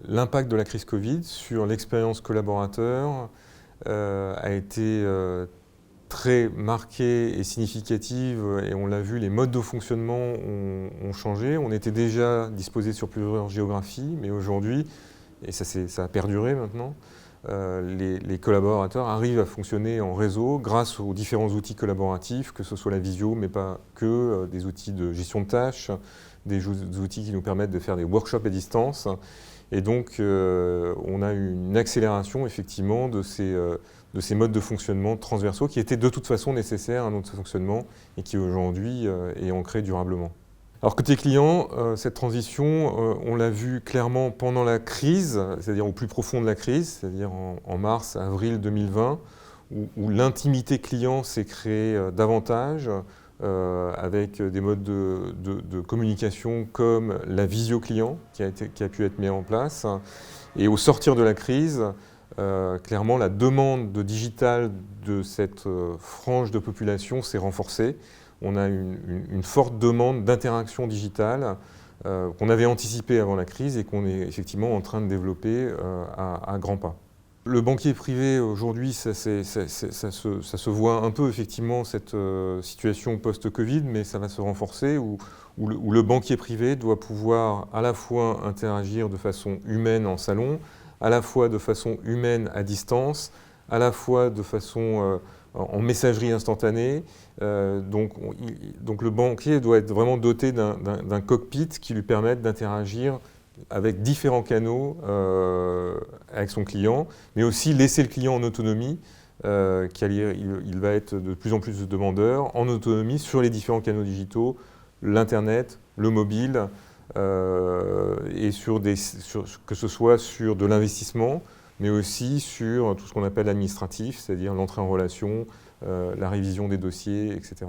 l'impact de la crise Covid sur l'expérience collaborateur a été très marquée et significative, et on l'a vu, les modes de fonctionnement ont changé. On était déjà disposé sur plusieurs géographies, mais aujourd'hui, et ça a perduré maintenant, les collaborateurs arrivent à fonctionner en réseau grâce aux différents outils collaboratifs, que ce soit la visio, mais pas que, des outils de gestion de tâches, des outils qui nous permettent de faire des workshops à distance. Et donc, on a eu une accélération, effectivement, de ces modes de fonctionnement transversaux qui étaient de toute façon nécessaires à notre fonctionnement et qui, aujourd'hui, est ancré durablement. Alors, côté client, cette transition, on l'a vu clairement pendant la crise, c'est-à-dire au plus profond de la crise, c'est-à-dire en mars, avril 2020, où l'intimité client s'est créée davantage, avec des modes de communication comme la visio client qui a pu être mis en place. Et au sortir de la crise, clairement la demande de digital de cette frange de population s'est renforcée. On a une forte demande d'interaction digitale qu'on avait anticipée avant la crise et qu'on est effectivement en train de développer à grands pas. Le banquier privé, aujourd'hui, ça se voit un peu, effectivement, cette situation post-Covid, mais ça va se renforcer, où le banquier privé doit pouvoir à la fois interagir de façon humaine en salon, à la fois de façon humaine à distance, à la fois de façon en messagerie instantanée. Donc le banquier doit être vraiment doté d'un cockpit qui lui permette d'interagir avec différents canaux avec son client, mais aussi laisser le client en autonomie, il va être de plus en plus de demandeurs, en autonomie sur les différents canaux digitaux, l'Internet, le mobile, et que ce soit sur de l'investissement, mais aussi sur tout ce qu'on appelle l'administratif, c'est-à-dire l'entrée en relation, la révision des dossiers, etc.